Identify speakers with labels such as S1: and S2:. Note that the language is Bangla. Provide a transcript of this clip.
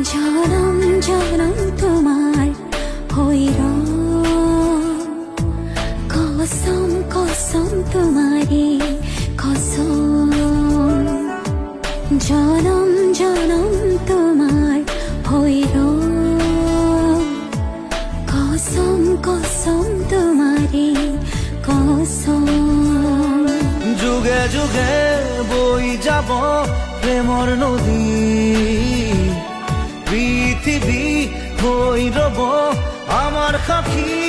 S1: জনম জনম তোমার হইর কসম কসম তোমারে কসম জনম জনম তোমার হইর কসম কসম তোমারে কসম
S2: যুগে যুগে বই যাব প্রেমর নদী পৃথিবী হই রব আমার সাথী